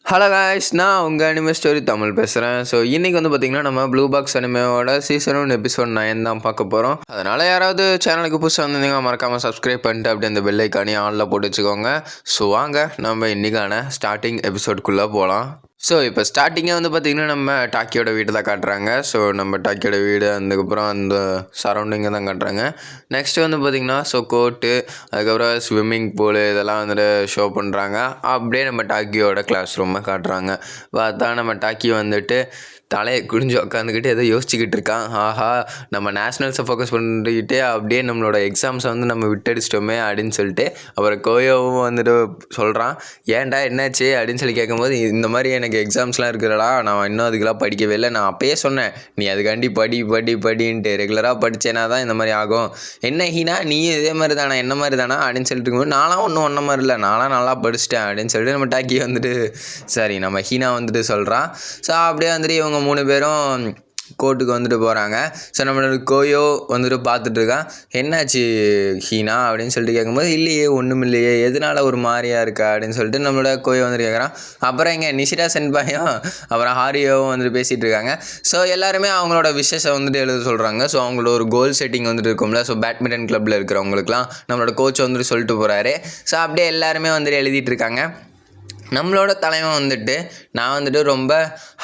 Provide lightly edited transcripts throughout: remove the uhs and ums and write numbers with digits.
Hello guys, நான் உங்கள் anime story Tamil பேசுகிறேன். ஸோ இன்றைக்கி வந்து பார்த்திங்கன்னா நம்ம ப்ளூ பாக்ஸ் அனிமேவோட சீசன் 1 எபிசோட் 9 தான் பார்க்க போகிறோம். அதனால் யாராவது சேனலுக்கு புதுசாக வந்திருந்தீங்கன்னா மறக்காமல் சப்ஸ்கிரைப் பண்ணிட்டு அப்படியே அந்த பெல் ஐக்கானே ஆனில் போட்டு வச்சுக்கோங்க. ஸோ வாங்க நம்ம இன்றைக்கான ஸ்டார்டிங் எபிசோடுக்குள்ளே போகலாம். ஸோ இப்போ ஸ்டார்டிங்கே வந்து பார்த்திங்கன்னா நம்ம டாக்கியோட வீடு தான் காட்டுறாங்க. ஸோ நம்ம டாக்கியோட வீடு, அதுக்கப்புறம் அந்த சரௌண்டிங்கை தான் காட்டுறாங்க. நெக்ஸ்ட்டு வந்து பார்த்திங்கன்னா கோர்ட்டு, அதுக்கப்புறம் ஸ்விம்மிங் பூலு இதெல்லாம் வந்துட்டு ஷோ பண்ணுறாங்க. அப்படியே நம்ம டாக்கியோட கிளாஸ் ரூமை காட்டுறாங்க. பார்த்தா நம்ம டாக்கி வந்துட்டு தலையை குடிஞ்சு உட்காந்துக்கிட்டு ஏதோ யோசிச்சுக்கிட்டு இருக்கான். ஆஹா, நம்ம நேஷ்னல்ஸை ஃபோக்கஸ் பண்ணிக்கிட்டே அப்படியே நம்மளோட எக்ஸாம்ஸை வந்து நம்ம விட்டடிச்சிட்டோமே அப்படின்னு சொல்லிட்டு அப்புறம் கோயோவும் வந்துட்டு சொல்கிறான். ஏன்டா என்னாச்சு அப்படின்னு சொல்லி கேட்கும்போது, இந்த மாதிரி எனக்கு எக்ஸாம்ஸ்லாம் இருக்கிறடா, நான் இன்னும் அதுக்கெல்லாம் படிக்கவே இல்லை. நான் அப்பயே சொன்னேன், நீ அதுக்காண்டி படின்ட்டு ரெகுலராக படித்தேனா தான் இந்த மாதிரி ஆகும். என்ன ஹீனா, நீ இதே மாதிரி தானே, என்ன மாதிரி தானே அப்படின்னு சொல்லிட்டு இருக்கும்போது, நான்லாம் ஒன்றும் ஒன்றை மாதிரி இல்லை, நான்லாம் நல்லா படிச்சிட்டேன் அப்படின்னு சொல்லிட்டு நம்ம டாக்கி வந்துட்டு சரி நம்ம ஹீனா வந்துட்டு சொல்கிறான். ஸோ அப்படியே வந்துட்டு இவங்க 3 பேரும் கோர்ட்டுக்கு வந்துட்டு போகிறாங்க. ஸோ நம்மளோட கோயோ வந்துட்டு பார்த்துட்ருக்கான். என்னாச்சு ஹீனா அப்படின்னு சொல்லிட்டு கேட்கும்போது, இல்லையே ஒன்றும் இல்லையே, எதனால ஒரு மாதிரியாக இருக்கா அப்படின்னு சொல்லிட்டு நம்மளோட கோயோ வந்துட்டு கேட்குறான். அப்புறம் இங்கே நிஷிடா சென்பாயும் அப்புறம் ஹாரியோவும் வந்துட்டு பேசிகிட்டு இருக்காங்க. ஸோ எல்லாருமே அவங்களோட விஷஸை வந்துட்டு எழுத சொல்கிறாங்க. ஸோ அவங்களோட ஒரு கோல் செட்டிங் வந்துட்டு இருக்கும்ல, ஸோ பேட்மிண்டன் கிளப்பில் இருக்கிறவங்களுக்குலாம் நம்மளோட கோச் வந்துட்டு சொல்லிட்டு போகிறாரு. ஸோ அப்படியே எல்லாருமே வந்துட்டு எழுதிட்டு இருக்காங்க. நம்மளோட தலைவன் வந்துட்டு நான் வந்துட்டு ரொம்ப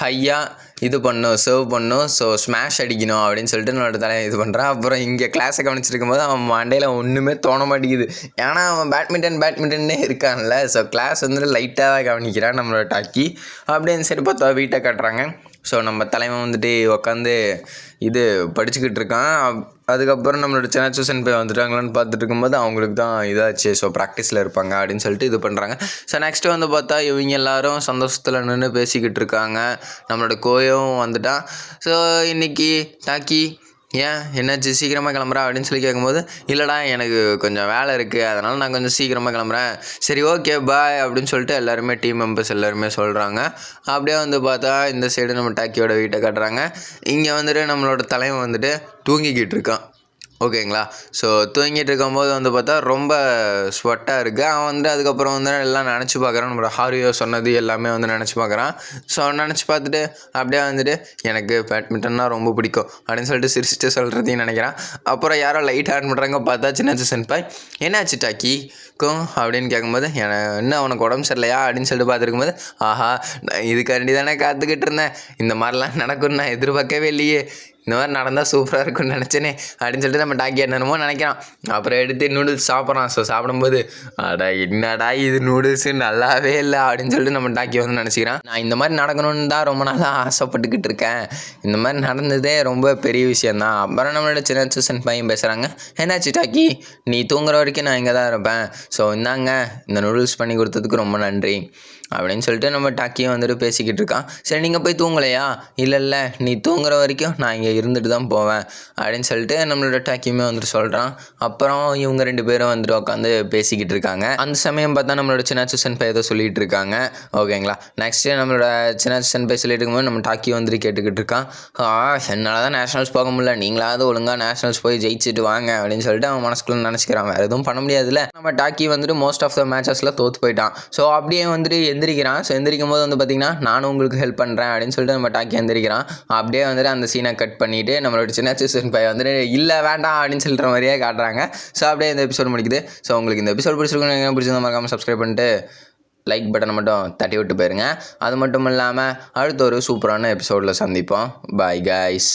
ஹையாக இது சர்வ் பண்ணும், ஸோ ஸ்மாஷ் அடிக்கணும் அப்படின்னு சொல்லிட்டு நம்மளோட தலைவன் இது பண்ணுறான். அப்புறம் இங்கே கிளாஸை கவனிச்சிருக்கும் போது அவன் மண்டையில் ஒன்றுமே தோண மாட்டேங்குது. ஏன்னா அவன் பேட்மிண்டன்னே இருக்கான்ல. ஸோ கிளாஸ் வந்துட்டு லைட்டாக கவனிக்கிறான் நம்மளோட டாக்கி. அப்படின்னு சரி பார்த்தா வீட்டை காட்டுறாங்க. ஸோ நம்ம தலைவன் வந்துட்டு உட்காந்து இது படிச்சுக்கிட்டு இருக்கான். அதுக்கப்புறம் நம்மளோட செனாச்சு சென்பை வந்துட்டாங்களான்னு பார்த்துட்டு இருக்கும்போது அவங்களுக்கு தான் இதாச்சு. ஸோ ப்ராக்டிஸில் இருப்பாங்க அப்படின்னு சொல்லிட்டு இது பண்ணுறாங்க. ஸோ நெக்ஸ்ட்டு வந்து பார்த்தா இவங்க எல்லோரும் சந்தோஷத்தில் நின்று பேசிக்கிட்டு இருக்காங்க. நம்மளோட கோயும் வந்துட்டான். ஸோ இன்றைக்கி டாக்கி ஏன் என்னாச்சு சீக்கிரமாக கிளம்புறா அப்படின்னு சொல்லி கேட்கும்போது, இல்லைடா எனக்கு கொஞ்சம் வேலை இருக்குது, அதனால் நான் கொஞ்சம் சீக்கிரமாக கிளம்புறேன். சரி ஓகே பாய் அப்படின்னு சொல்லிட்டு எல்லாருமே டீம் மெம்பர்ஸ் எல்லாருமே சொல்கிறாங்க. அப்படியே வந்து பார்த்தா இந்த சைடு நம்ம டாக்கியோட வீட்டை காட்டுறாங்க. இங்கே வந்துட்டு நம்மளோட தலைவன் வந்துட்டு தூங்கிக்கிட்டு இருக்கான். ஓகேங்களா. ஸோ தூங்கிட்டு இருக்கும்போது வந்து பார்த்தா ரொம்ப ஸ்வெட்டாக இருக்குது. அவன் வந்துட்டு அதுக்கப்புறம் வந்து எல்லாம் நினச்சி பார்க்குறான். நம்மளோட ஹாரியோ சொன்னது எல்லாமே வந்து நினச்சி பார்க்குறான். ஸோ நினச்சி பார்த்துட்டு அப்படியே வந்துட்டு எனக்கு பேட்மிண்டன்னா ரொம்ப பிடிக்கும் அப்படின்னு சொல்லிட்டு சிரிச்சுட்டு சொல்கிறதையும் நினைக்கிறான். அப்புறம் யாரோ லைட் ஆன் பண்ணுறாங்க. பார்த்தா சின்னாச்சு சென்பாய் என்னாச்சு டாக்கிக்கும் அப்படின்னு கேட்கும்போது, என்ன உனக்கு உடம்பு சரியில்லையா அப்படின்னு சொல்லிட்டு பார்த்துருக்கும்போது, ஆஹா நான் இதுக்காண்டி தானே காத்துக்கிட்டு இருந்தேன், இந்த மாதிரிலாம் நடக்கும்னு நான் எதிர்பார்க்கவே இல்லையே, இந்த மாதிரி நடந்தால் சூப்பராக இருக்கும்னு நினச்சேனே அப்படின்னு சொல்லிட்டு நம்ம டாக்கி என்னென்னமோ நினைக்கிறான். அப்புறம் எடுத்து நூடுல்ஸ் சாப்பிட்றான். ஸோ சாப்பிடும்போது அடா என்னடா இது நூடுல்ஸு நல்லாவே இல்லை அப்படின்னு சொல்லிட்டு நம்ம டாக்கி வந்து நினச்சிக்கிறான். நான் இந்த மாதிரி நடக்கணும்னு தான் ரொம்ப நாளாக ஆசைப்பட்டுக்கிட்டு இருக்கேன், இந்த மாதிரி நடந்ததே ரொம்ப பெரிய விஷயந்தான். அப்புறம் நம்மளோட சின்ன சூசன் பையன் பேசுகிறாங்க. என்னாச்சு டாக்கி, நீ தூங்குற வரைக்கும் நான் இங்கே தான் இருப்பேன். ஸோ இந்தாங்க இந்த நூடுல்ஸ் பண்ணி கொடுத்ததுக்கு ரொம்ப நன்றி அப்படின்னு சொல்லிட்டு நம்ம டாக்கியும் வந்துட்டு பேசிக்கிட்டு இருக்கான். சரி நீங்கள் போய் தூங்கலையா, இல்லை நீ தூங்குற வரைக்கும் நான் இங்கே இருந்துட்டு தான் போவேன் அப்படின்னு சொல்லிட்டு நம்மளோட டாக்கியுமே வந்துட்டு சொல்கிறான். அப்புறம் இவங்க 2 பேரும் வந்துட்டு உட்காந்து பேசிக்கிட்டு இருக்காங்க. அந்த சமயம் பார்த்தா நம்மளோட சின்னாச்சு சென்பை ஏதோ சொல்லிகிட்டு இருக்காங்க. ஓகேங்களா. நெக்ஸ்ட்டு நம்மளோட சின்னாச்சு சென்பை சொல்லிட்டு இருக்கும்போது நம்ம டாக்கி வந்துட்டு கேட்டுக்கிட்டு இருக்கான். என்னால் தான் நேஷனல்ஸ் போக முடியல, நீங்களாவது ஒழுங்காக நேஷனல்ஸ் போய் ஜெயிச்சுட்டு வாங்க அப்படின்னு சொல்லிட்டு அவன் மனசுக்குள்ளே நினச்சிக்கிறான். வேறு எதுவும் பண்ண முடியாதுல்ல. நம்ம டாக்கி வந்துட்டு மோஸ்ட் ஆஃப் த மேட்சஸில் தோற்று போயிட்டான். ஸோ அப்படியே வந்துட்டு எந்திரிக்கிறான். ஸோ எந்திரிக்கும் போது வந்து பார்த்திங்கன்னா நானும் உங்களுக்கு ஹெல்ப் பண்ணுறேன் அப்படின்னு சொல்லிட்டு நம்ம டாக்கி எந்திரிக்கிறான். அப்படியே வந்துட்டு அந்த சீனை கட் பண்ணிவிட்டு நம்மளோட சின்ன சீசன் பையன் வந்துட்டு இல்லை வேண்டாம் அப்படின்னு சொல்கிற மாதிரியே காட்டுறாங்க. ஸோ அப்படியே இந்த எபிசோட் முடிக்குது. ஸோ உங்களுக்கு இந்த எபிசோட் பிடிச்சிருக்கணும், பிடிச்சிருந்தா மறக்காமல் சப்ஸ்கிரைப் பண்ணிட்டு லைக் பட்டனை மட்டும் தட்டி விட்டு போயிருங்க. அது மட்டும் இல்லாமல் அடுத்த ஒரு சூப்பரான எபிசோடில் சந்திப்போம். Bye guys.